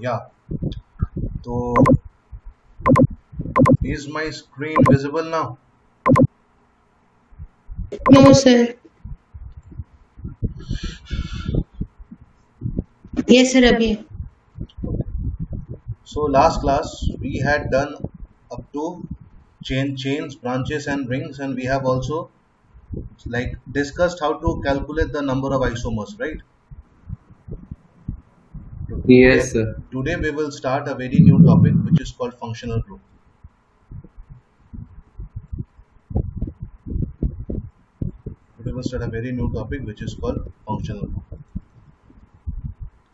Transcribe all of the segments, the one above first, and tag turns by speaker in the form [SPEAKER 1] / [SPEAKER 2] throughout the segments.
[SPEAKER 1] Yeah. So, is my screen visible now?
[SPEAKER 2] No, sir. Yes, sir, Abhi.
[SPEAKER 1] So last class we had done up to chains, branches, and rings, and we have also like discussed how to calculate the number of isomers, right? Today,
[SPEAKER 3] Yes, sir.
[SPEAKER 1] today we will start a very new topic which is called functional group. Today we'll start a very new topic which is called functional group.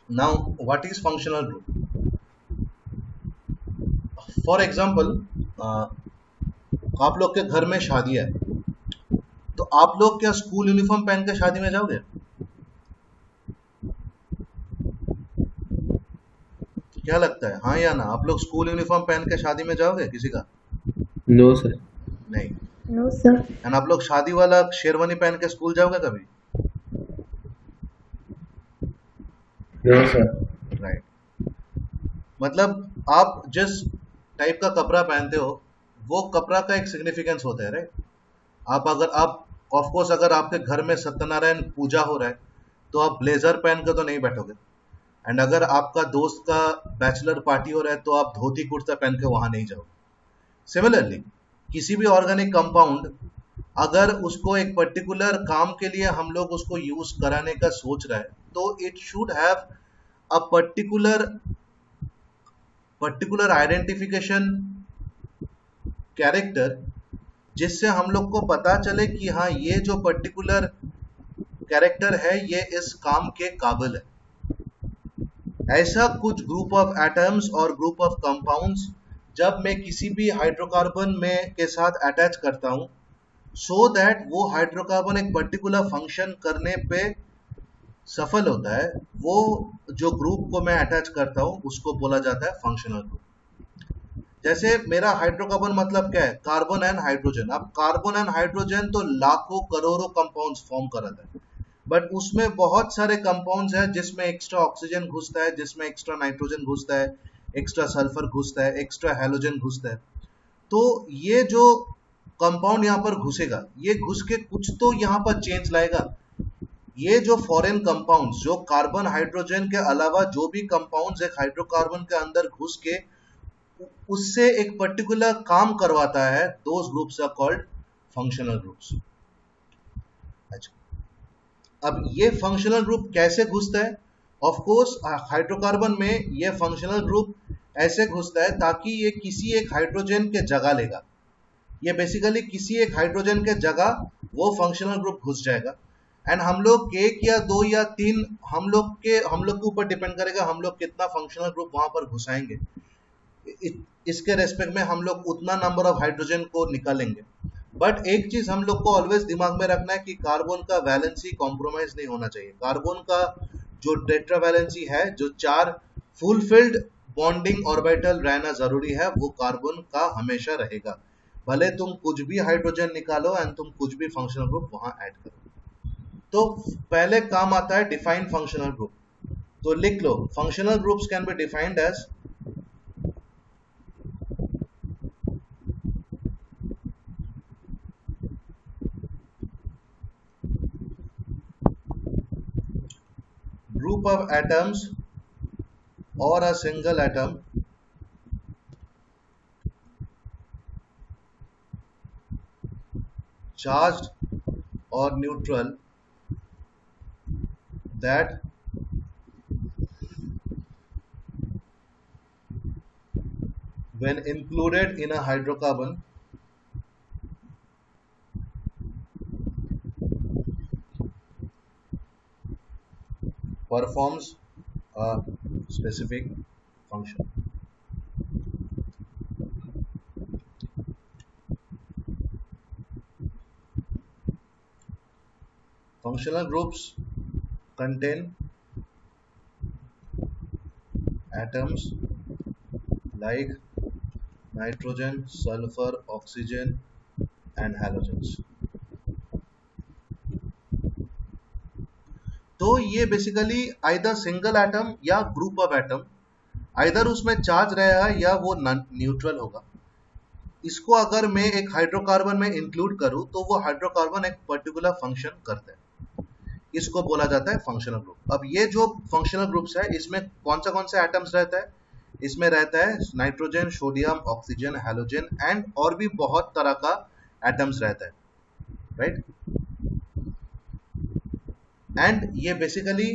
[SPEAKER 1] Now, what is functional group? For example, आप लोग के घर में शादी है, तो आप लोग क्या स्कूल यूनिफॉर्म पहन के शादी में जाओगे? क्या लगता है, हाँ या ना? आप लोग स्कूल यूनिफॉर्म पहन के शादी में जाओगे किसी का?
[SPEAKER 3] No, sir.
[SPEAKER 1] नहीं।
[SPEAKER 2] No, sir.
[SPEAKER 1] एंड आप लोग शादी वाला शेरवानी पहन के स्कूल जाओगे कभी?
[SPEAKER 3] No, sir.
[SPEAKER 1] राइट। मतलब आप जिस टाइप का कपड़ा पहनते हो वो कपड़ा का एक सिग्निफिकेंस होता है, राइट? आप ऑफ कोर्स अगर आपके घर में सत्यनारायण पूजा हो रहा है तो आप ब्लेजर पहन के तो नहीं बैठोगे, एंड अगर आपका दोस्त का बैचलर पार्टी हो रहा है तो आप धोती कुर्ता पहन के वहां नहीं जाओगे। सिमिलरली किसी भी ऑर्गेनिक कंपाउंड अगर उसको एक पर्टिकुलर काम के लिए हम लोग उसको यूज कराने का सोच रहा है तो it should have a particular identification character, जिससे हम लोग को पता चले कि हाँ ये जो पर्टिकुलर कैरेक्टर है ये इस काम के काबिल है। ऐसा कुछ ग्रुप ऑफ एटम्स और ग्रुप ऑफ कंपाउंड्स जब मैं किसी भी हाइड्रोकार्बन में के साथ अटैच करता हूं सो दैट वो हाइड्रोकार्बन एक पर्टिकुलर फंक्शन करने पे सफल होता है, वो जो ग्रुप को मैं अटैच करता हूं उसको बोला जाता है फंक्शनल ग्रुप। जैसे मेरा हाइड्रोकार्बन मतलब क्या है? Carbon and hydrogen. अब कार्बन एंड हाइड्रोजन तो लाखों करोड़ों कंपाउंड्स फॉर्म कराता है, बट उसमें बहुत सारे कंपाउंड्स हैं जिसमें एक्स्ट्रा ऑक्सीजन घुसता है, जिसमें एक्स्ट्रा नाइट्रोजन घुसता है, एक्स्ट्रा सल्फर घुसता है, एक्स्ट्रा हैलोजन घुसता है। तो ये जो कंपाउंड यहाँ पर घुसेगा ये घुस के कुछ तो यहाँ पर चेंज लाएगा। ये जो फॉरेन कंपाउंड्स जो कार्बन हाइड्रोजन के अलावा जो भी कंपाउंड्स एक हाइड्रोकार्बन के अंदर घुस के उससे एक पर्टिकुलर काम करवाता है, those groups are called functional groups. अच्छा, अब ये फंक्शनल ग्रुप कैसे घुसता है? ऑफ कोर्स हाइड्रोकार्बन में ये फंक्शनल ग्रुप ऐसे घुसता है ताकि ये किसी एक हाइड्रोजन के जगह लेगा। ये बेसिकली किसी एक हाइड्रोजन के जगह वो फंक्शनल ग्रुप घुस जाएगा, एंड हम लोग एक या दो या तीन हम लोग के ऊपर डिपेंड करेगा हम लोग कितना फंक्शनल ग्रुप वहां पर घुसाएंगे। इसके रेस्पेक्ट में हम लोग उतना नंबर ऑफ हाइड्रोजन को निकालेंगे। बट एक चीज हम लोग को ऑलवेज दिमाग में रखना है कि कार्बन का वैलेंसी कॉम्प्रोमाइज नहीं होना चाहिए। कार्बन का जो टेट्रा वैलेंसी है, जो 4 फुलफिल्ड बॉन्डिंग ऑर्बिटल रहना जरूरी है, वो कार्बन का हमेशा रहेगा, भले तुम कुछ भी हाइड्रोजन निकालो एंड तुम कुछ भी फंक्शनल ग्रुप वहां ऐड करो। तो पहले काम आता है डिफाइन फंक्शनल ग्रुप। तो लिख लो, functional groups can be defined as group of atoms or a single atom charged or neutral that when included in a hydrocarbon performs a specific function. Functional groups contain atoms like nitrogen, sulfur, oxygen and halogens. तो ये basically either single atom या group of atom either उसमें charge रहेगा या वो neutral होगा। इसको अगर मैं एक हाइड्रोकार्बन में इंक्लूड करूं तो वो हाइड्रोकार्बन एक पर्टिकुलर फंक्शन करते हैं, इसको बोला जाता है फंक्शनल ग्रुप। अब ये जो फंक्शनल ग्रुप्स है इसमें कौन से एटम्स रहता है, इसमें रहता है nitrogen, sodium, oxygen, halogen and और भी बहुत तरह का एटम्स रहता है, राइट। एंड ये बेसिकली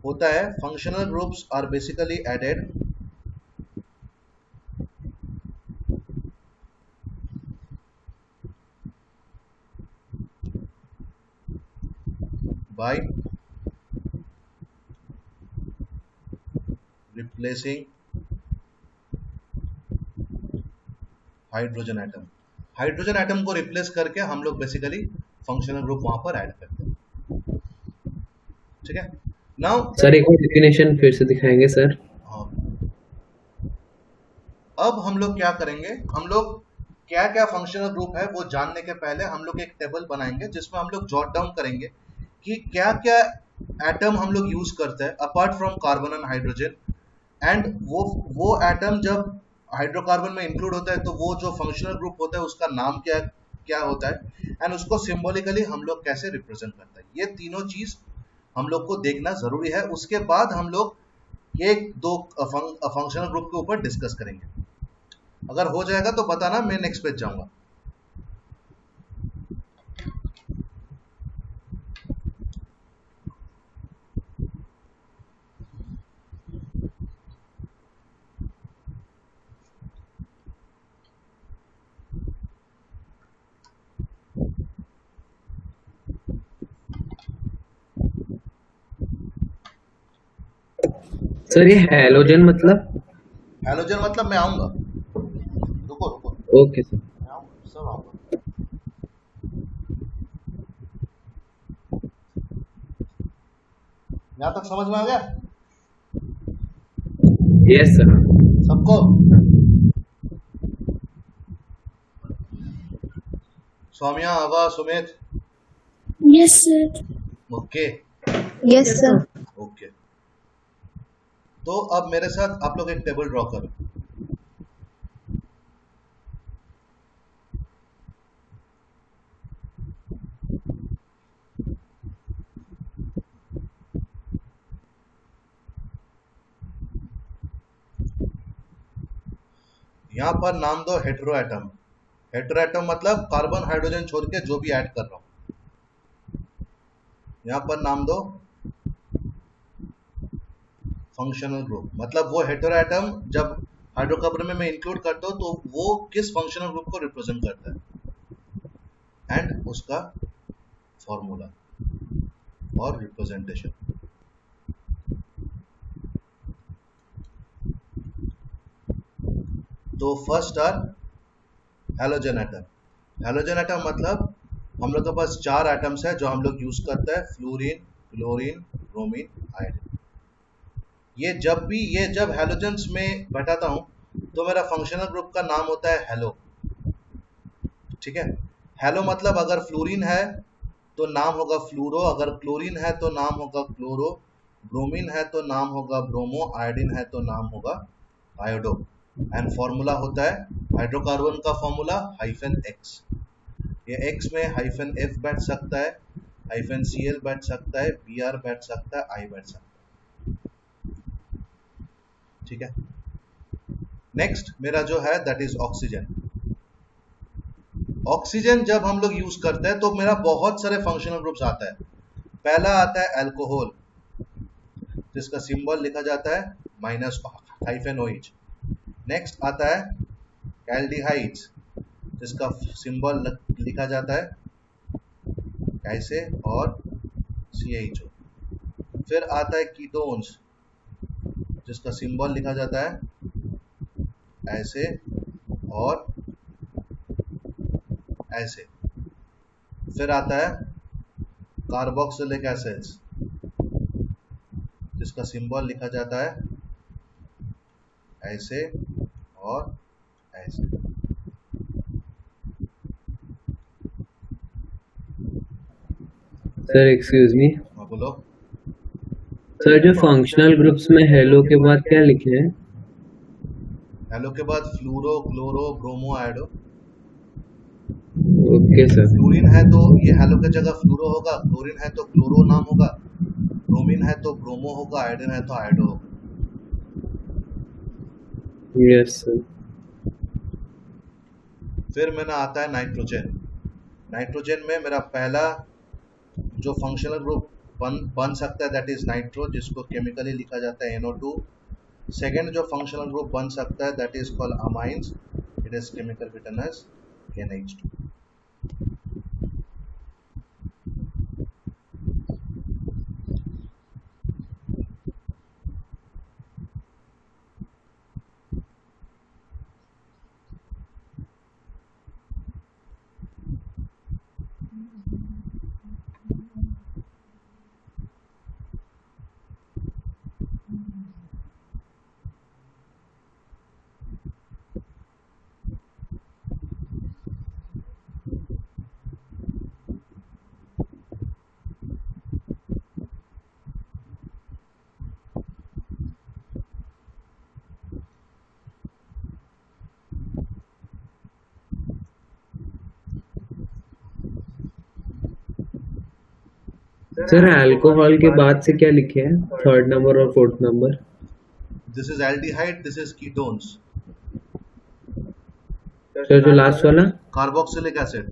[SPEAKER 1] होता है, functional groups are basically added by replacing hydrogen atom. Hydrogen atom को रिप्लेस करके हम लोग बेसिकली फंक्शनल ग्रुप वहां पर ऐड करते हैं, ठीक है। नाउ
[SPEAKER 3] सर एक और डेफिनेशन फिर से दिखाएंगे सर।
[SPEAKER 1] अब हम लोग क्या करेंगे, हम लोग क्या क्या फंक्शनल ग्रुप है वो जानने के पहले हम लोग एक टेबल बनाएंगे जिसमें हम लोग जॉट डाउन करेंगे कि क्या क्या एटम हम लोग यूज करते हैं apart from carbon and hydrogen. And वो एटम जब हाइड्रोकार्बन में इंक्लूड होता है तो वो जो फंक्शनल ग्रुप होता है उसका नाम क्या क्या होता है एंड उसको सिंबॉलिकली हम लोग कैसे रिप्रेजेंट करते हैं। ये तीनों चीज हम लोग को देखना जरूरी है। उसके बाद हम लोग एक दो फंक्शनल ग्रुप के ऊपर डिस्कस करेंगे। अगर हो जाएगा तो बताना, मैं नेक्स्ट पेज जाऊंगा।
[SPEAKER 3] सर ये हैलोजन मतलब?
[SPEAKER 1] हैलोजन मतलब मैं आऊंगा, रुको रुको,
[SPEAKER 3] ओके सर।
[SPEAKER 1] मैं आऊंगा, सब आऊंगा। यहां तक समझ में आ गया
[SPEAKER 3] यस सर।
[SPEAKER 1] सबको? सौम्या, आवा, Sumit?
[SPEAKER 2] Yes sir.
[SPEAKER 1] Okay
[SPEAKER 2] yes sir.
[SPEAKER 1] Okay, तो अब मेरे साथ आप लोग एक टेबल ड्रॉ करो। यहां पर नाम दो हेटेरो एटम। हेटेरो एटम मतलब कार्बन हाइड्रोजन छोड़ के जो भी ऐड कर रहा हूं। यहां पर नाम दो फंक्शनल ग्रुप, मतलब वो हेटेरो एटम जब हाइड्रोकार्बन में मैं इंक्लूड करता हूं तो वो किस फंक्शनल ग्रुप को रिप्रेजेंट करता है एंड उसका फॉर्मूला और रिप्रेजेंटेशन। तो first are halogen atom. Halogen atom मतलब हम लोग के पास 4 एटम्स है जो हम लोग यूज करते हैं, फ्लोरीन, क्लोरीन, ब्रोमीन, आयोडीन। ये जब हैलोजेंस में बैठाता हूं तो मेरा फंक्शनल ग्रुप का नाम होता है हैलो, ठीक है। हैलो मतलब अगर फ्लोरीन है तो नाम होगा फ्लूरो, अगर क्लोरीन है तो नाम होगा क्लोरो, ब्रोमीन है तो नाम होगा ब्रोमो, आयोडीन है तो नाम होगा आयोडो। एंड फॉर्मूला होता है हाइड्रोकार्बन का फॉर्मूला -X। ये X में -F बैठ सकता है, -Cl बैठ सकता है, Br बैठ सकता है, I बैठ सकता है, ठीक है। नेक्स्ट मेरा जो है दैट इज ऑक्सीजन। ऑक्सीजन जब हम लोग यूज करते हैं तो मेरा बहुत सारे फंक्शनल ग्रुप्स आता है। पहला आता है अल्कोहल जिसका सिंबल लिखा जाता है -OH। नेक्स्ट आता है एल्डिहाइड्स जिसका सिंबल लिखा जाता है ऐसे और CHO। फिर आता है कीटोन्स जिसका सिंबल लिखा जाता है ऐसे और ऐसे। फिर आता है कार्बोक्सिलिक एसिड्स जिसका सिंबल लिखा जाता है ऐसे और ऐसे।
[SPEAKER 3] सर एक्सक्यूज मी,
[SPEAKER 1] हाँ बोलो।
[SPEAKER 3] सर जो फंक्शनल ग्रुप्स में हेलो के बाद क्या लिखे हैं?
[SPEAKER 1] हेलो के बाद fluoro, chloro, bromo, iodo.
[SPEAKER 3] Okay sir.
[SPEAKER 1] Fluorine है तो ये हेलो की जगह फ्लूरो होगा, क्लोरीन है तो क्लोरो नाम होगा, ब्रोमीन है तो ब्रोमो होगा, आयोडीन है तो आयोडो होगा।
[SPEAKER 3] Yes sir.
[SPEAKER 1] फिर मैंने आता है नाइट्रोजन। नाइट्रोजन में मेरा पहला जो फंक्शनल ग्रुप बन सकता है दैट इज नाइट्रो, जिसको केमिकली लिखा जाता है NO2। सेकेंड जो फंक्शनल ग्रुप बन सकता है that is called amines, it is chemical written as NH2।
[SPEAKER 3] Sir alcohol के बाद से क्या लिखे हैं, थर्ड नंबर और fourth number?
[SPEAKER 1] This is aldehyde, this is ketones.
[SPEAKER 3] Sir जो लास्ट वाला?
[SPEAKER 1] Carboxylic acid.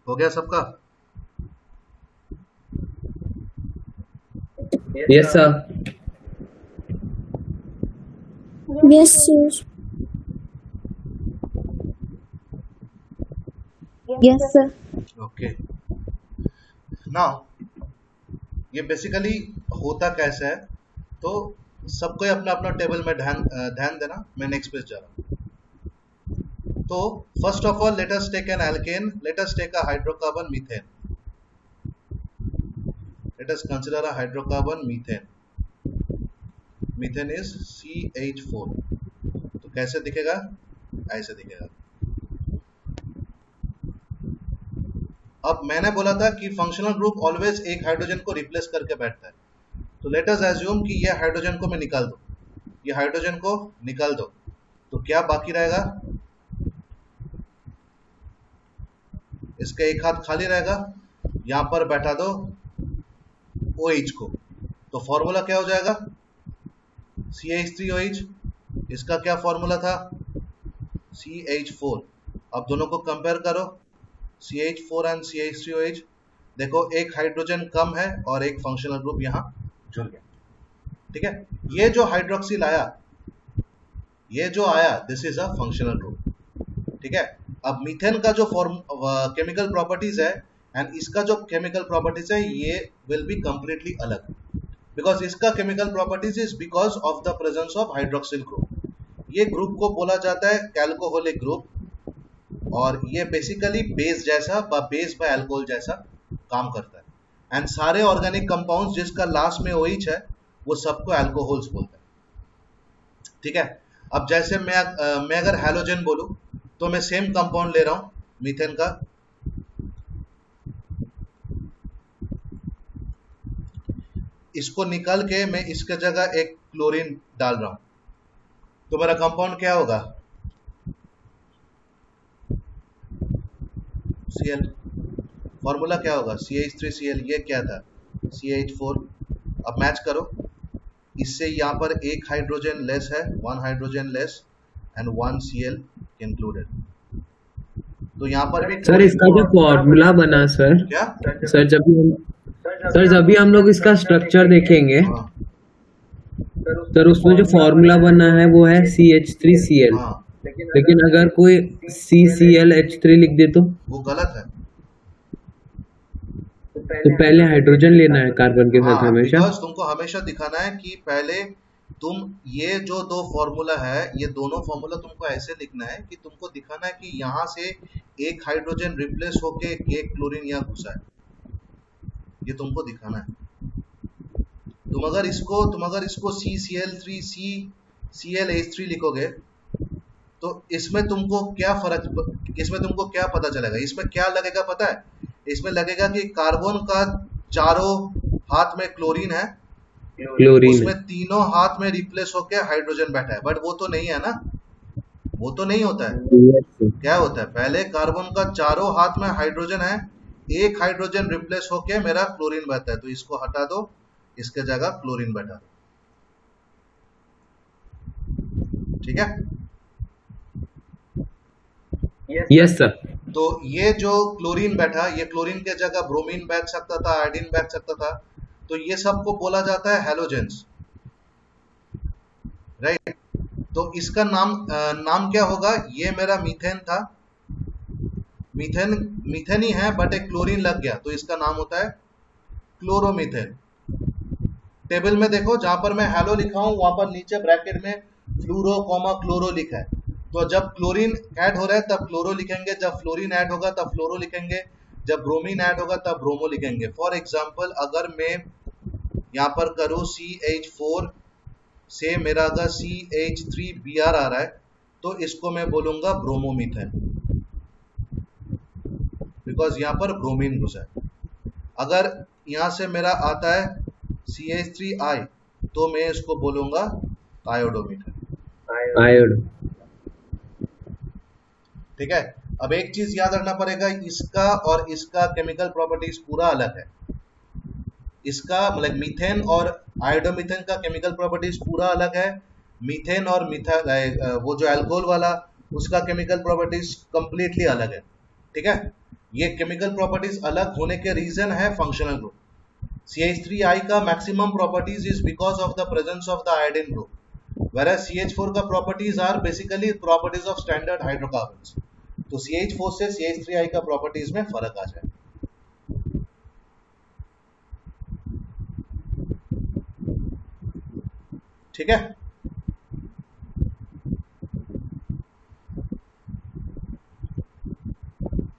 [SPEAKER 1] हो गया सबका?
[SPEAKER 3] Yes sir.
[SPEAKER 2] Yes, sir. Yes, sir.
[SPEAKER 1] Okay. Now ये बेसिकली होता कैसे है, तो सबको अपना अपना टेबल में ध्यान ध्यान देना। मैं नेक्स्ट पेज जा रहा हूँ। तो first of all let us take an alkane, let us take a hydrocarbon methane, let us consider a hydrocarbon methane. Methane is CH4। तो कैसे दिखेगा? ऐसे दिखेगा। अब मैंने बोला था कि फंक्शनल ग्रुप ऑलवेज एक हाइड्रोजन को रिप्लेस करके बैठता है। तो लेट अस एज्यूम कि ये हाइड्रोजन को मैं निकाल दूं, ये हाइड्रोजन को निकाल दो, तो क्या बाकी रहेगा? इसका एक हाथ खाली रहेगा, यहां पर बैठा दो OH को, तो फॉर्मूला क्या हो जाएगा? CH3OH। इसका क्या फॉर्मूला था? CH4। अब दोनों को कंपेयर करो, CH4 एंड CH3OH। देखो एक हाइड्रोजन कम है और एक फंक्शनल ग्रुप यहाँ जुड़ गया। ठीक है, ये जो हाइड्रोक्सिल आया, ये जो आया, this is a functional group. ठीक है, अब मीथेन का जो केमिकल प्रॉपर्टीज है एंड इसका जो केमिकल प्रॉपर्टीज है, ये विल बी कंप्लीटली अलग, बिकॉज इसका chemical properties is because of the presence of hydroxyl group. ये ग्रुप को बोला जाता है अल्कोहलिक ग्रुप, और ये बेसिकली बेस जैसा बेस बाय अल्कोहल जैसा काम करता है। एंड सारे ऑर्गेनिक कंपाउंड्स जिसका लास्ट में OH है वो सबको अल्कोहल्स बोलते हैं। ठीक है, अब जैसे मैं अगर हैलोजन बोलूं तो मैं सेम कंपाउंड ले रहा हूं मीथेन का, इसको निकाल के मैं इसके जगह एक क्लोरीन डाल रहा हूं, तो मेरा कंपाउंड क्या होगा? Cl। फॉर्मूला क्या होगा? CH3Cl। ये क्या था? CH4। अब मैच करो, इससे यहाँ पर एक हाइड्रोजन लेस है, 1 hydrogen less and 1 Cl included. तो यहाँ पर भी
[SPEAKER 3] सर इसका जो फॉर्मूला बना सर,
[SPEAKER 1] क्या
[SPEAKER 3] सर जब भी हम लोग इसका स्ट्रक्चर देखेंगे
[SPEAKER 1] हाँ
[SPEAKER 3] सर, उसमें जो फॉर्मूला बना है वो है CH3Cl,
[SPEAKER 1] हाँ,
[SPEAKER 3] लेकिन अगर कोई CClH3 लिख दे तो
[SPEAKER 1] वो गलत है।
[SPEAKER 3] पहले हाइड्रोजन लेना है कार्बन के साथ हमेशा।
[SPEAKER 1] बिकॉज तुमको हमेशा दिखाना है कि पहले तुम ये जो दो फॉर्मूला है, ये दोनों फॉर्मूला तुमको ऐसे लिखना है कि तुमको दिखाना है कि यहाँ से एक हाइड्रोजन रिप्लेस होके एक क्लोरीन यहाँ घुसा है, ये तुमको दिखाना है। तुम अगर इसको CCl3 CLH3 लिखोगे तो इसमें तुमको क्या पता चलेगा? इसमें क्या लगेगा पता है? इसमें लगेगा कि कार्बन का चारों हाथ में क्लोरीन है, उसमें तीनों हाथ में रिप्लेस होके हाइड्रोजन बैठा है, बट वो तो नहीं है ना, वो तो नहीं होता है। क्या होता है? पहले कार्बन का चारों हाथ में हाइड्रोजन है, एक हाइड्रोजन रिप्लेस होके मेरा क्लोरीन बैठा है, तो इसको हटा दो, इसके जगह क्लोरीन बैठा दो। ठीक है,
[SPEAKER 3] यस सर।
[SPEAKER 1] तो ये जो क्लोरीन बैठा, ये क्लोरीन के जगह ब्रोमीन बैठ सकता था, आयोडीन बैठ सकता था, तो ये सबको बोला जाता है हैलोजेंस, राइट। तो इसका नाम क्या होगा? ये मेरा मीथेन था, मीथेन ही है बट एक क्लोरीन लग गया, तो इसका नाम होता है क्लोरोमीथेन। टेबल में देखो, जहां पर मैं हेलो लिखा हूं वहां पर नीचे ब्रैकेट में फ्लूरो क्लोरो लिखा है, तो जब क्लोरीन ऐड हो रहा है तब क्लोरो लिखेंगे, जब फ्लोरीन ऐड होगा तब फ्लोरो लिखेंगे, जब ब्रोमीन ऐड होगा तब ब्रोमो लिखेंगे। फॉर एग्जांपल अगर मैं यहाँ पर करूँ CH4 से मेरा अगर CH3Br आ रहा है तो इसको मैं बोलूंगा ब्रोमोमीथेन, बिकॉज यहाँ पर ब्रोमीन घुसा है। अगर यहाँ से मेरा आता है CH3I तो मैं इसको बोलूंगा आयोडोमीथेन।
[SPEAKER 3] आयोडो। ठीक
[SPEAKER 1] है, अब एक चीज याद रखना पड़ेगा, इसका और इसका केमिकल प्रॉपर्टीज पूरा अलग है। इसका मतलब मीथेन और आयोडोमीथेन का केमिकल प्रॉपर्टीज पूरा अलग है। मीथेन और वो जो अल्कोहल वाला, उसका केमिकल प्रॉपर्टीज कंप्लीटली अलग है। ठीक है, ये केमिकल प्रॉपर्टीज अलग होने के रीजन है फंक्शनल ग्रुप। CH3I का maximum properties is because of the presence of the iodine group, whereas CH4 का properties are basically properties of standard hydrocarbons. तो CH4 से CH3I का प्रॉपर्टीज में फर्क आ जाए। ठीक है,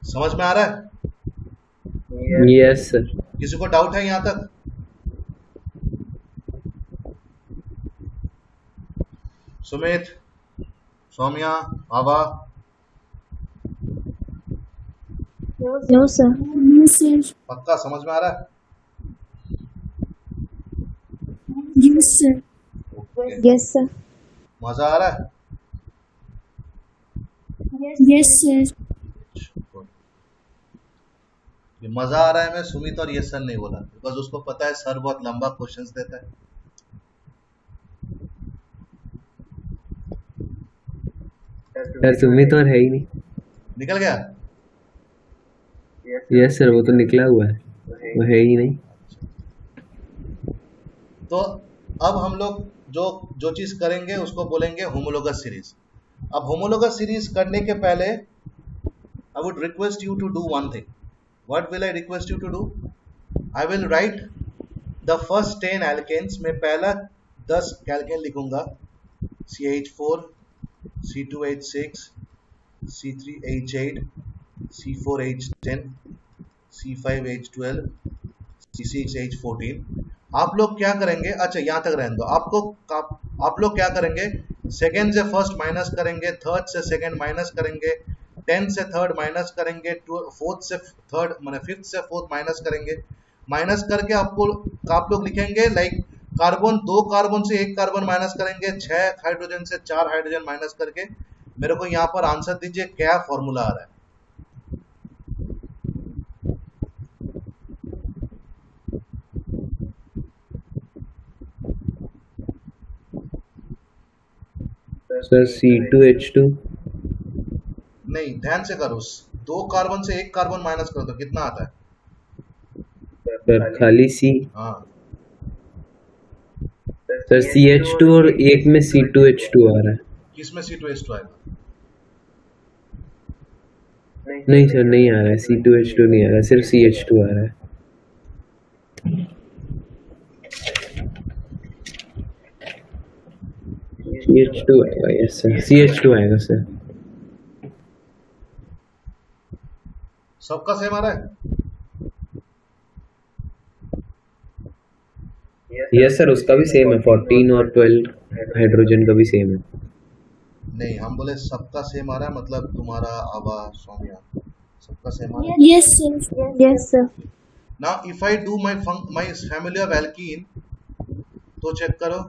[SPEAKER 1] समझ में आ रहा है?
[SPEAKER 3] Yes sir.
[SPEAKER 1] किसी को डाउट है यहां तक? सुमित, सौम्या, आभा?
[SPEAKER 2] No sir.
[SPEAKER 1] पक्का समझ में आ रहा है?
[SPEAKER 2] Yes sir. Yes sir.
[SPEAKER 1] मजा आ रहा है?
[SPEAKER 2] Yes sir.
[SPEAKER 1] ये मजा आ रहा है मैं सुमित और यस सर नहीं बोला, बिकॉज उसको पता है सर बहुत लंबा क्वेश्चंस देता है।
[SPEAKER 3] सर सुमित और है ही नहीं।
[SPEAKER 1] निकल गया?
[SPEAKER 3] यस सर, वो तो निकला हुआ है, वो है ही नहीं।
[SPEAKER 1] तो अब हम लोग जो चीज करेंगे उसको बोलेंगे होमोलोगस सीरीज। अब होमोलोगस सीरीज करने के पहले I would request you to do one thing. What will I request you to do? I will write the first 10 alkanes में पहला 10 एल्केन लिखूंगा, CH4 C2H6, C3H8, C4H10, C5H12, C6H14। आप लोग क्या करेंगे, अच्छा यहाँ तक रहने दो, आप लोग क्या करेंगे, सेकेंड से फर्स्ट माइनस करेंगे, थर्ड से सेकेंड माइनस करेंगे, 10 से थर्ड माइनस करेंगे, फोर्थ से थर्ड माने फिफ्थ से फोर्थ माइनस करेंगे। माइनस करके आप लोग लिखेंगे लाइक कार्बन, 2 कार्बन से 1 कार्बन माइनस करेंगे, 6 हाइड्रोजन से 4 हाइड्रोजन माइनस करके मेरे को यहाँ पर आंसर दीजिए क्या फॉर्मूला आ रहा है।
[SPEAKER 3] Sir C2H2।
[SPEAKER 1] नहीं, ध्यान से करो, 2 कार्बन से 1 कार्बन माइनस करो तो कितना आता है?
[SPEAKER 3] सर खाली C।
[SPEAKER 1] हाँ,
[SPEAKER 3] सर CH2 और एक में C2H2 आ रहा है।
[SPEAKER 1] किसमें C2H2 आएगा?
[SPEAKER 3] नहीं सर, नहीं आ रहा है, C2H2 नहीं आ रहा है, सिर्फ CH2 आ रहा है। CH2 आएगा, यस सर, CH2 आएगा सर।
[SPEAKER 1] सबका सेम आ रहा है?
[SPEAKER 3] यस सर, उसका भी सेम है, 14 और 12 हाइड्रोजन का भी सेम है।
[SPEAKER 1] नहीं, हम बोले सबका सेम आ रहा है, मतलब तुम्हारा आवा सौम्या सबका सेम आ रहा है।
[SPEAKER 2] Yes, sir. Yes, sir.
[SPEAKER 1] Now if I do my family of alkene, तो चेक करो,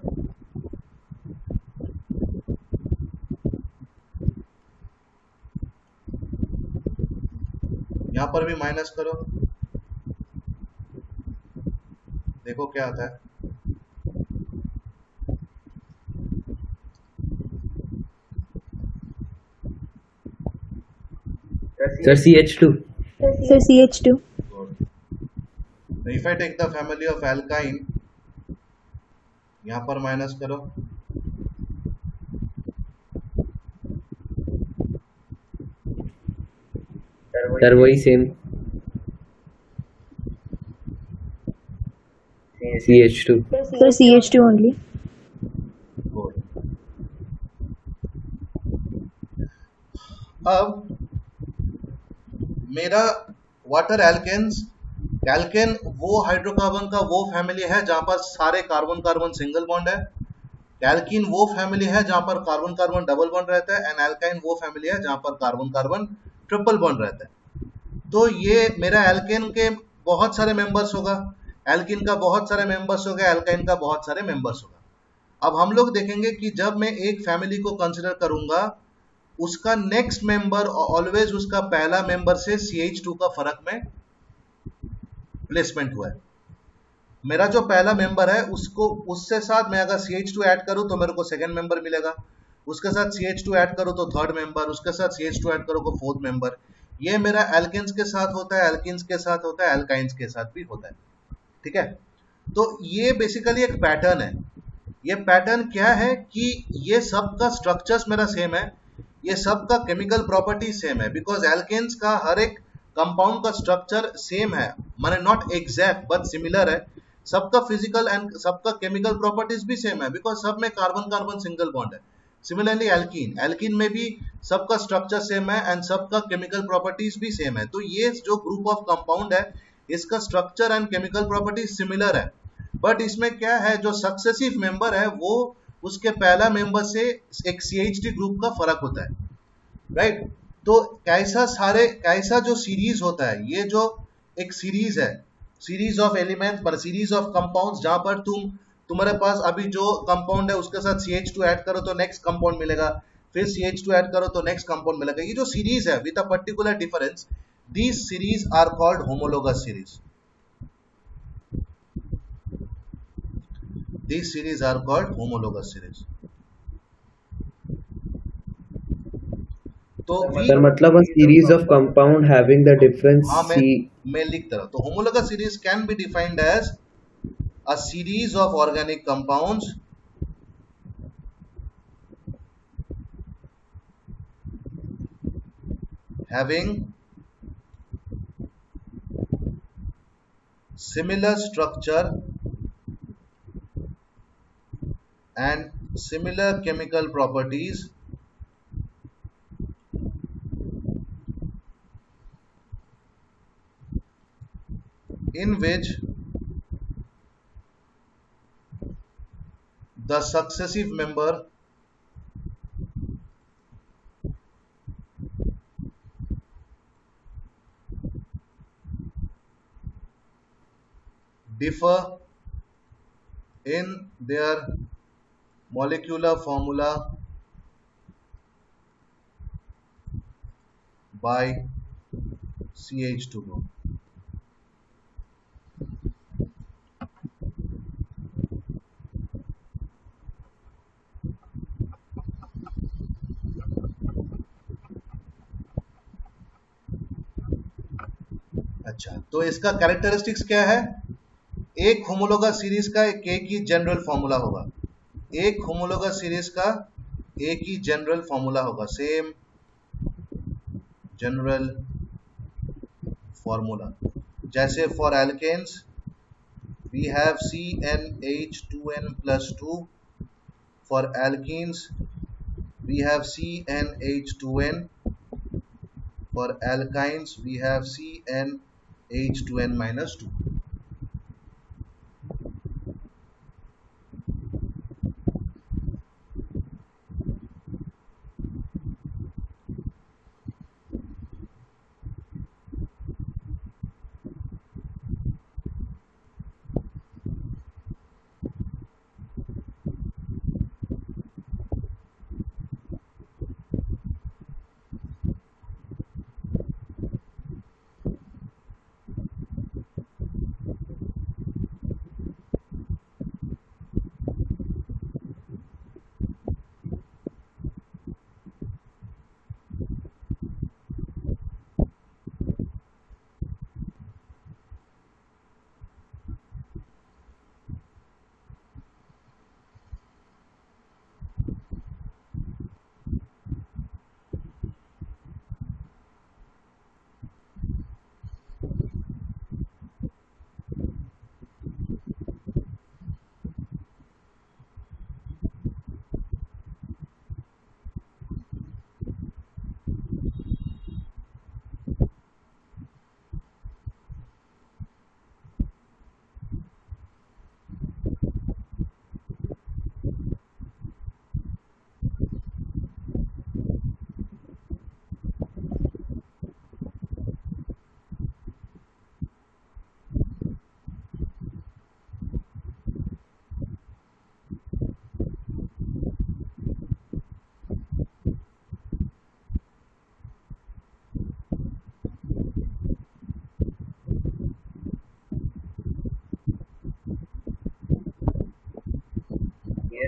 [SPEAKER 1] यहाँ पर भी माइनस करो, देखो क्या आता है।
[SPEAKER 3] Sir CH2।
[SPEAKER 2] Sir, CH2.
[SPEAKER 1] If I take the family of alkyne, यहाँ पर माइनस करो,
[SPEAKER 3] सर वही same, CH2।
[SPEAKER 2] Sir, CH2 only.
[SPEAKER 1] Good. अब मेरा वाटर एल्केन्स, एल्केन वो हाइड्रोकार्बन का वो फैमिली है जहां पर सारे कार्बन कार्बन सिंगल बॉन्ड है, एल्कीन वो फैमिली है जहां पर कार्बन कार्बन डबल बॉन्ड रहता है, एंड एल्काइन वो फैमिली है जहां पर कार्बन कार्बन ट्रिपल बॉन्ड रहता है। तो ये मेरा एल्केन के बहुत सारे मेंबर्स होगा, एल्कीन का बहुत सारे मेंबर्स होगा, एल्काइन का बहुत सारे मेंबर्स होगा। अब हम लोग देखेंगे कि जब मैं एक फैमिली को कंसिडर करूंगा, उसका नेक्स्ट मेंबर ऑलवेज उसका पहला मेंबर से CH2 का फर्क में प्लेसमेंट हुआ है। मेरा जो पहला मेंबर है उसको, उससे साथ मैं अगर CH2 ऐड करूं तो मेरे को सेकंड मेंबर मिलेगा, उसके साथ CH2 ऐड करो तो थर्ड मेंबर, उसके साथ CH2 ऐड करो तो फोर्थ मेंबर। ये मेरा एल्केन्स के साथ होता है, एल्कीन्स के साथ होता है, एल्काइंस के साथ भी होता है। ठीक है, तो ये बेसिकली एक पैटर्न है। ये पैटर्न क्या है कि ये सब का स्ट्रक्चर्स मेरा सेम है, ये सब का केमिकल प्रॉपर्टी सेम है, बिकॉज एल्केन्स का हर एक कंपाउंड का स्ट्रक्चर सेम है, माने नॉट एग्जैक्ट बट सिमिलर है। सबका फिजिकल एंड सबका केमिकल प्रॉपर्टीज भी सेम है, बिकॉज सब में कार्बन कार्बन सिंगल बॉन्ड है। सिमिलरली एल्कीन, एल्कीन में भी सबका स्ट्रक्चर सेम है एंड सबका केमिकल प्रॉपर्टीज भी सेम है। तो ये जो ग्रुप ऑफ कंपाउंड है, इसका structure and chemical properties similar है, बट इसमें क्या है, जो सक्सेसिव मेंबर है वो उसके पहला मेंबर से एक CH3 ग्रुप का फर्क होता है, राइट। तो कैसा जो सीरीज होता है, ये जो एक सीरीज है, सीरीज ऑफ एलिमेंट्स पर सीरीज ऑफ कंपाउंड्स, जहां पर तुम्हारे पास अभी जो कंपाउंड है उसके साथ CH2 ऐड करो तो नेक्स्ट कंपाउंड मिलेगा, फिर CH2 ऐड करो तो नेक्स्ट कंपाउंड मिलेगा। ये जो सीरीज है with a particular difference, these series are called homologous series. These series are called homologous series. तो
[SPEAKER 3] सर मतलब a series of compound having the difference
[SPEAKER 1] हाँ,
[SPEAKER 3] C।
[SPEAKER 1] मैं लिखता रहा। तो homologous series can be defined as a series of organic compounds having similar structure and similar chemical properties in which the successive member differ in their molecular formula by CH2 group. अच्छा, तो इसका characteristics क्या है? एक homologous series का एक ही general formula होगा, एक होमोलोगस सीरीज का एक ही जनरल फॉर्मूला होगा, सेम जनरल फॉर्मूला। जैसे for alkanes we have CnH2n+2, for alkenes we have CnH2n, for alkynes we have CnH2n-2।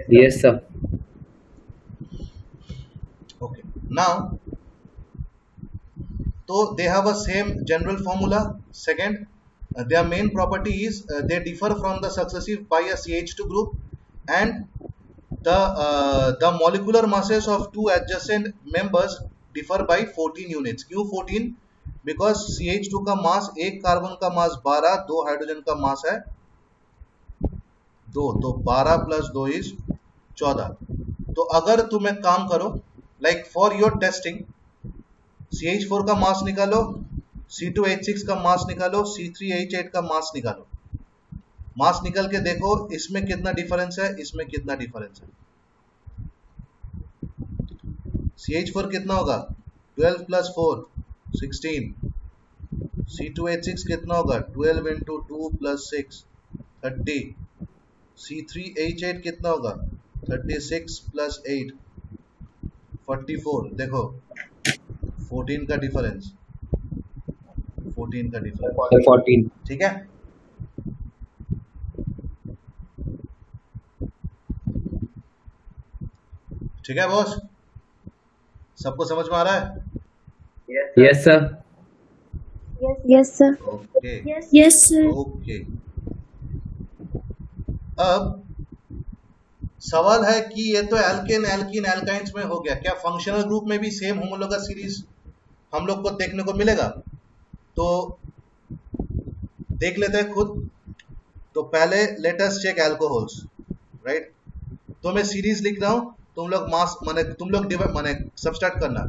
[SPEAKER 3] Yes, sir.
[SPEAKER 1] Okay, now so they have a same general formula. Second, their main property is they differ from the successive by a CH2 group, and the molecular masses of two adjacent members differ by 14 units. क्यों 14? Because CH2 का मास, एक carbon का मास 12, दो hydrogen का मास है 2, तो 12 + 2 = 14। तो अगर तुम एक काम करो, like for your testing, CH4 का मास निकालो, C2H6 का मास निकालो, C3H8 का मास निकालो, मास निकल के देखो इसमें कितना डिफरेंस है, इसमें कितना डिफरेंस है। CH4 कितना होगा? 12 + 4 16। C2H6 कितना होगा? 12 × 2 + 6 30। C3H8 कितना होगा? 36 + 8 44। देखो 14 का डिफरेंस, 14 का डिफरेंस,
[SPEAKER 3] 14.
[SPEAKER 1] ठीक है। ठीक है बॉस, सबको समझ में आ रहा है?
[SPEAKER 3] Yes, sir.
[SPEAKER 2] Yes, sir.
[SPEAKER 1] Okay
[SPEAKER 2] Yes, sir.
[SPEAKER 1] Okay. अब सवाल है कि ये तो एल्केन एल्कीन एल्काइंस में हो गया, क्या फंक्शनल ग्रुप में भी सेम होमोलोगस सीरीज हम लोग को देखने को मिलेगा? तो देख लेते हैं खुद। तो पहले let us check alcohols, right. तो मैं सीरीज लिख रहा हूं, तुम लोग मास माने तुम लोग माने सबस्ट्रैक्ट करना।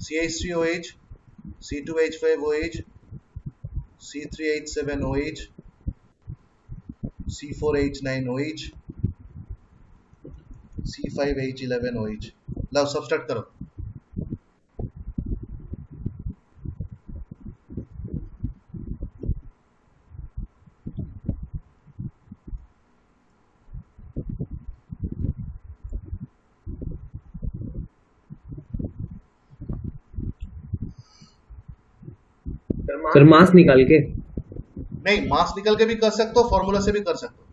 [SPEAKER 1] CH3OH, C2H5OH, C3H7OH, C4H9OH, C5H11OH। लो सब स्टार्ट करो।
[SPEAKER 3] सर मास निकाल के।
[SPEAKER 1] नहीं, मास निकल के भी कर सकते हो, फॉर्मूला से भी कर सकते हो।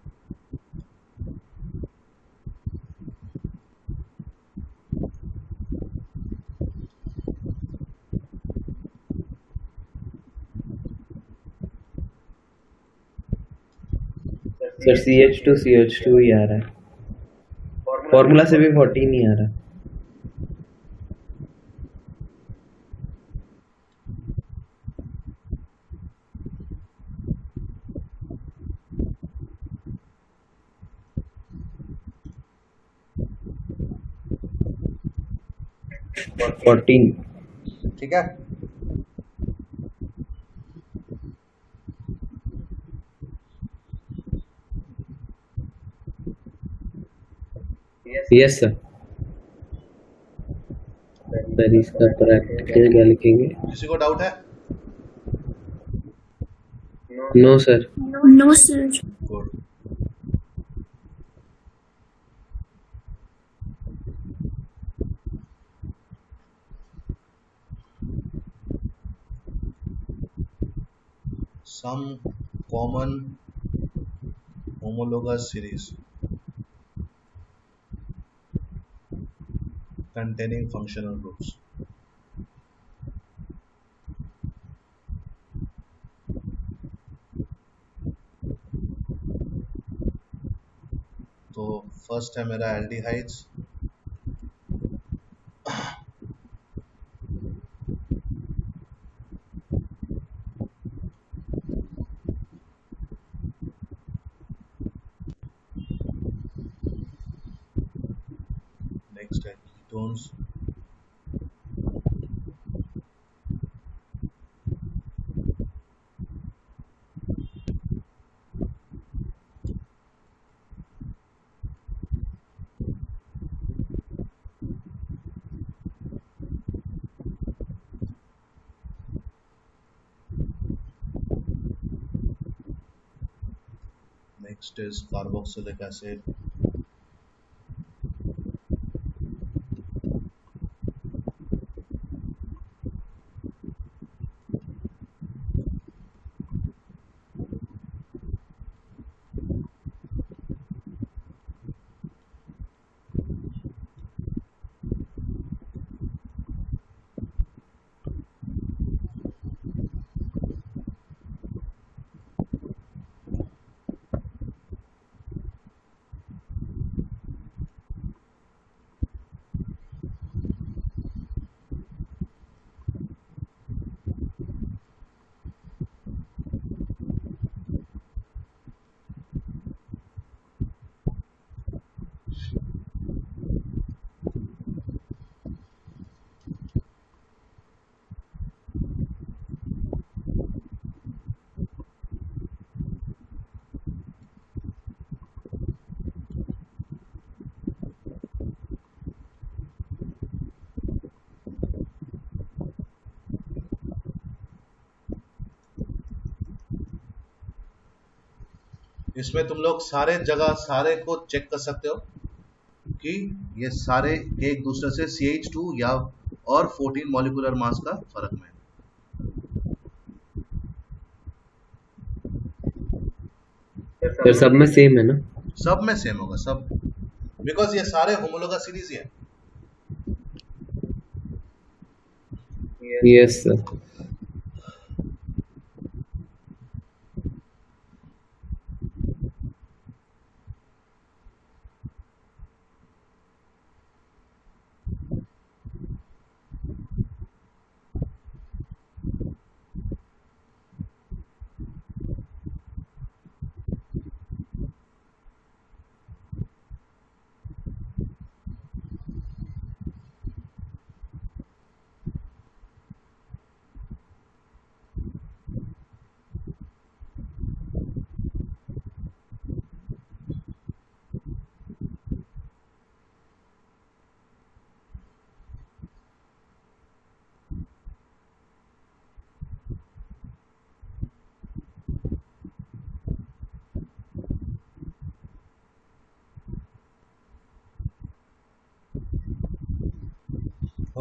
[SPEAKER 3] सर CH2 ही आ रहा है, फॉर्मूला से भी 14 ही आ रहा है। फोर्टीन।
[SPEAKER 1] ठीक है,
[SPEAKER 3] यस सर। सर इसका प्रैक्टिकल क्या लिखेंगे?
[SPEAKER 1] किसी को डाउट है?
[SPEAKER 3] No sir.
[SPEAKER 2] No, sir.
[SPEAKER 1] Good. Some common homologous series containing functional groups। तो फर्स्ट है मेरा एल्डिहाइड्स, नेक्स्ट है ketones, next is carboxylic acid, इसमें तुम लोग सारे जगह सारे को चेक कर सकते हो कि ये सारे एक दूसरे से CH2 या और 14 मॉलिक्यूलर मास का फर्क में।
[SPEAKER 3] सर सब में सेम है ना?
[SPEAKER 1] सब में सेम होगा सब, बिकॉज ये सारे होमोलोगस सीरीज ही है।
[SPEAKER 3] Yes sir.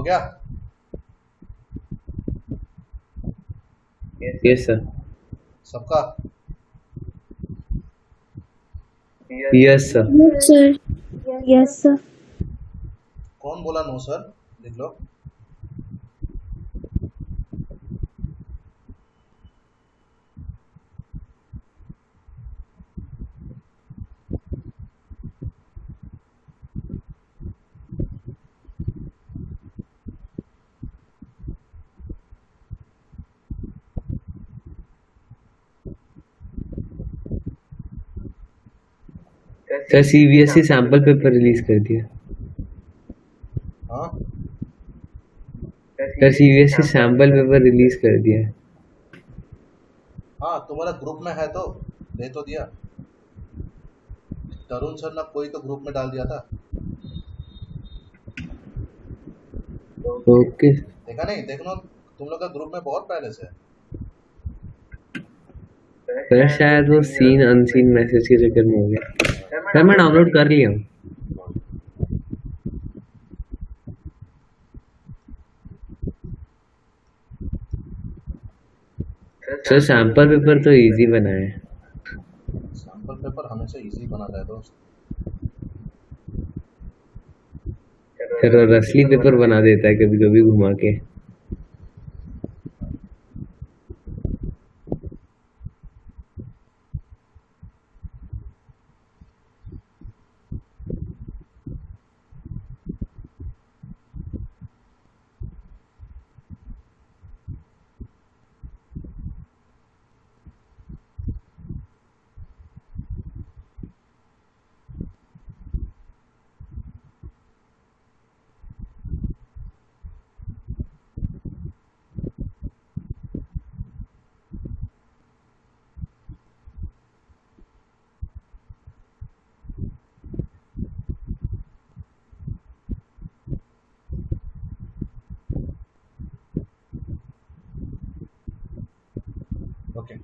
[SPEAKER 1] हो गया?
[SPEAKER 3] Yes sir.
[SPEAKER 1] सबका?
[SPEAKER 3] Yes sir.
[SPEAKER 2] No, sir. Yes, sir.
[SPEAKER 1] कौन बोला नो सर? लिख लो।
[SPEAKER 3] Sir CBSE sample paper release कर दिया।
[SPEAKER 1] हाँ,
[SPEAKER 3] sir CBSE sample paper release कर दिया है।
[SPEAKER 1] हाँ, तुम्हारा ग्रुप में है तो दे तो दिया। तरुण सर ने कोई तो ग्रुप में डाल दिया था।
[SPEAKER 3] ओके
[SPEAKER 1] देखा नहीं? देखना, तुम लोग का ग्रुप में बहुत पहले से है।
[SPEAKER 3] सर, शायद वो सीन अनसीन मैसेज के चक्कर में हो गया। सर मैं डाउनलोड कर लिया हूँ। सर सैंपल पेपर तो इजी बना है।
[SPEAKER 1] सैंपल पेपर हमेशा इजी बनाता है दोस्त।
[SPEAKER 3] सर और असली पेपर बना देता है कभी कभी घुमा के।
[SPEAKER 1] Okay.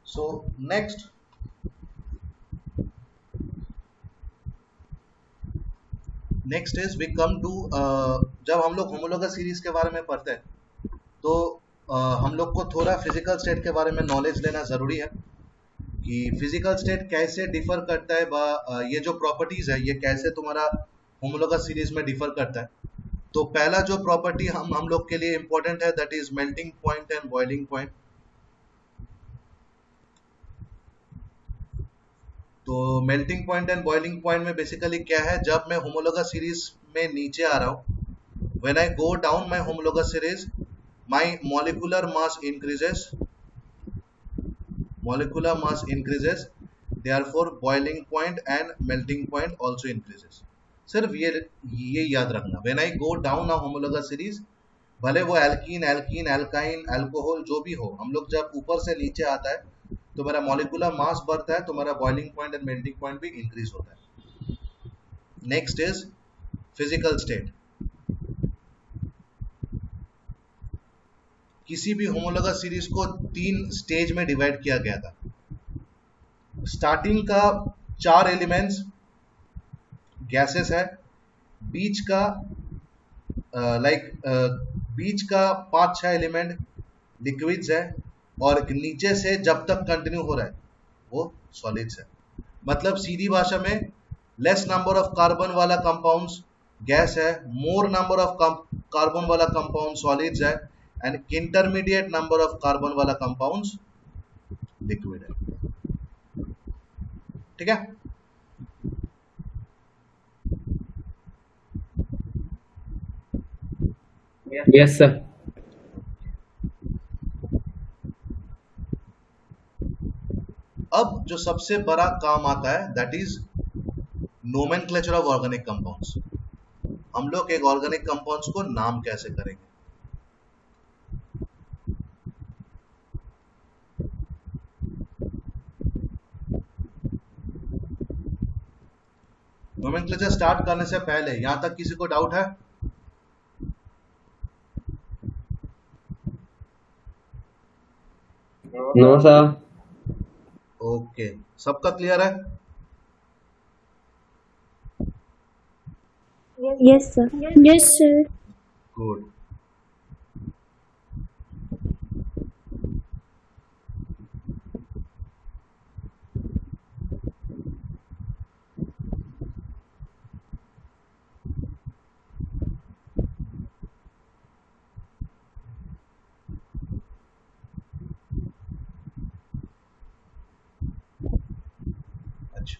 [SPEAKER 1] So next, is we come to जब हम लोग होमोलोगस सीरीज के बारे में पढ़ते हैं तो हम लोग को थोड़ा फिजिकल स्टेट के बारे में नॉलेज लेना ज़रूरी है कि फिजिकल स्टेट कैसे डिफर करता है ये जो प्रॉपर्टीज है ये कैसे तुम्हारा होमोलोगस सीरीज में डिफर करता है। तो पहला जो प्रॉपर्टी हम लोग के लिए इम्पोर्टेंट है that is melting point and boiling point. तो melting point and boiling point में बेसिकली क्या है, जब मैं होमोलोगस सीरीज में नीचे आ रहा हूँ, when I go down my homologous series my molecular mass increases, therefore boiling point and melting point also increases। सिर्फ ये याद रखना, when I go down a homologous series, भले वो एल्कीन एल्काइन अल्कोहल जो भी हो, हम लोग जब ऊपर से नीचे आता है तो मेरा मॉलिक्यूलर मास बढ़ता है तो मेरा boiling point and melting point भी इंक्रीज होता है। Next is physical state. किसी भी होमोलोगस सीरीज को 3 स्टेज में डिवाइड किया गया था। स्टार्टिंग का 4 एलिमेंट्स गैसेस है, बीच का बीच का 5-6 एलिमेंट लिक्विड्स है, और नीचे से जब तक कंटिन्यू हो रहा है वो सॉलिड्स है। मतलब सीधी भाषा में लेस नंबर ऑफ कार्बन वाला कंपाउंड्स गैस है, मोर नंबर ऑफ कार्बन वाला कंपाउंड सॉलिड्स है, and intermediate number of carbon वाला कंपाउंड्स लिक्विड है। ठीक है?
[SPEAKER 3] Yes sir.
[SPEAKER 1] अब जो सबसे बड़ा काम आता है that is nomenclature of organic compounds. हम लोग एक ऑर्गेनिक कंपाउंड्स को नाम कैसे करेंगे। नोमेनक्लेचर स्टार्ट करने से पहले यहां तक किसी को डाउट है?
[SPEAKER 3] No sir.
[SPEAKER 1] ओके, सबका क्लियर है?
[SPEAKER 2] Yes, sir. Yes, sir.
[SPEAKER 1] Good. अच्छा,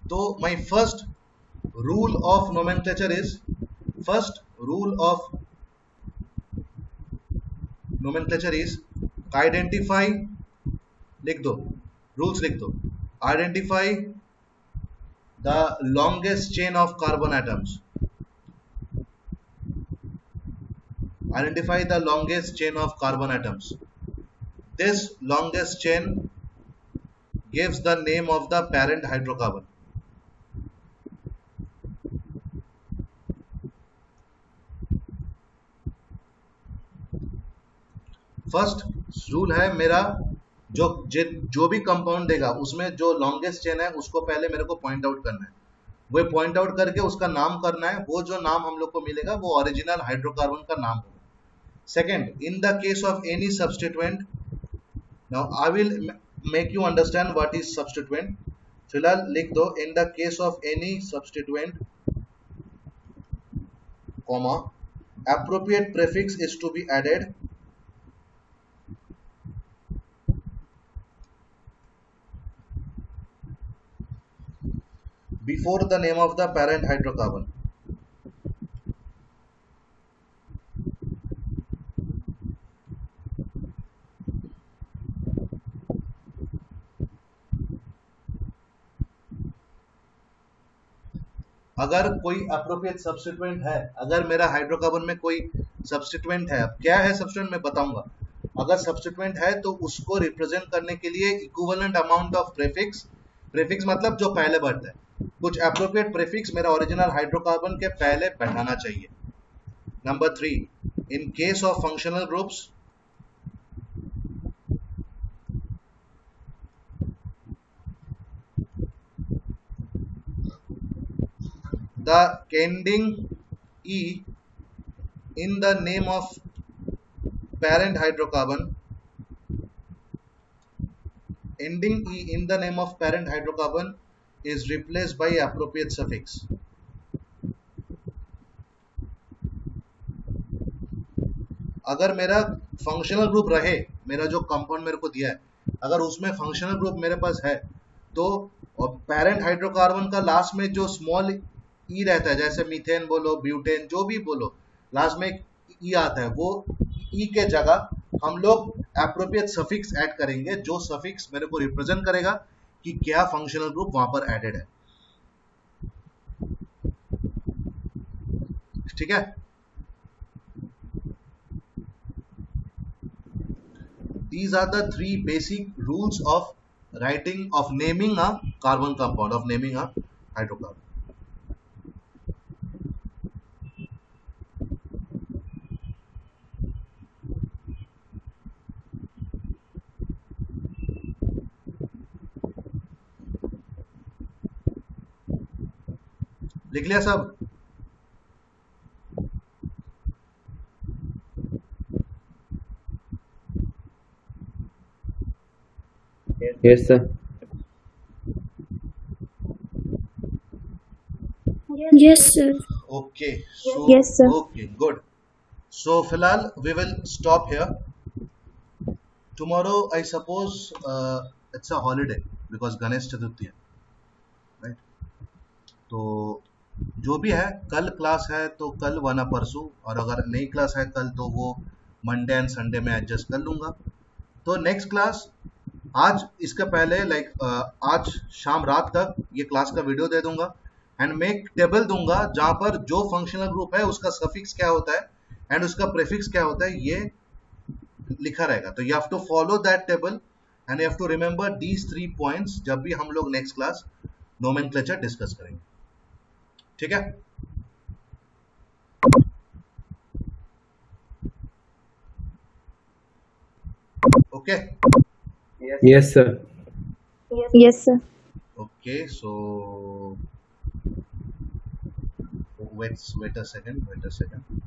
[SPEAKER 1] तो my first rule of nomenclature is, first rule of nomenclature is identify, लिख दो, rules लिख दो. Identify the longest chain of carbon atoms. Identify the longest chain of carbon atoms. This longest chain gives the name of the parent hydrocarbon. First rule है मेरा, जो भी compound देगा उसमें जो लॉन्गेस्ट चेन है उसको पहले मेरे को पॉइंट आउट करना है. वो पॉइंट आउट करके उसका नाम करना है. वो जो नाम हम लोग को मिलेगा वो ओरिजिनल हाइड्रोकार्बन का नाम होगा. Second, in the case of any substituent, now I will make you understand what is substituent. फिलहाल लिख दो, in the case of any substituent, comma, appropriate prefix is to be added before the name of the parent hydrocarbon. अगर कोई appropriate substituent है, अगर मेरा hydrocarbon में कोई सब्स्टिट्यूएंट है, अब क्या है सब्स्टिट्यूएंट मैं बताऊंगा. अगर सब्स्टिट्यूएंट है तो उसको रिप्रेजेंट करने के लिए equivalent amount of prefix, prefix मतलब जो पहले बढ़ता है, कुछ अप्रोप्रिएट प्रीफिक्स मेरा ओरिजिनल हाइड्रोकार्बन के पहले बैठाना चाहिए. Number 3, in case of functional groups, the ending E in the name of parent hydrocarbon, ending E in the name of parent hydrocarbon is replaced by appropriate suffix. अगर मेरा functional group रहे, मेरा जो compound मेरे को दिया है, अगर उसमें फंक्शनल ग्रुप मेरे पास है तो पेरेंट हाइड्रोकार्बन का लास्ट में जो स्मॉल ई रहता है, जैसे मीथेन बोलो, ब्यूटेन, जो भी बोलो, लास्ट में एक ई आता है, वो ई के जगह हम लोग एप्रोप्रिएट सफिक्स ऐड करेंगे, जो सफिक्स मेरे को रिप्रेजेंट करेगा कि क्या फंक्शनल ग्रुप वहां पर एडेड है. ठीक है. These are the 3 basic rules of writing, of naming a carbon compound, of naming a hydrocarbon. लिख लिया सब?
[SPEAKER 3] Yes, sir.
[SPEAKER 2] Yes, sir.
[SPEAKER 1] Okay. So,
[SPEAKER 2] Yes, sir.
[SPEAKER 1] okay, good. So, फिलहाल we will stop here. Tomorrow, I suppose it's a holiday because Ganesh Chaturthi है, right? तो जो भी है, कल क्लास है तो कल वरना परसों, और अगर नई क्लास है कल तो वो मंडे एंड संडे में एडजस्ट कर लूंगा. तो नेक्स्ट क्लास आज, इसके पहले आज शाम रात तक ये क्लास का वीडियो दे दूंगा एंड मैं एक टेबल दूंगा जहां पर जो फंक्शनल ग्रुप है उसका सफिक्स क्या होता है एंड उसका प्रीफिक्स क्या होता है ये लिखा रहेगा. तो you have to follow that table and you have to remember these 3 points जब भी हम लोग नेक्स्ट क्लास नोमेनक्लेचर डिस्कस करेंगे. ठीक है. Okay.
[SPEAKER 3] Yes, sir.
[SPEAKER 2] Yes, sir.
[SPEAKER 1] Okay, so wait a second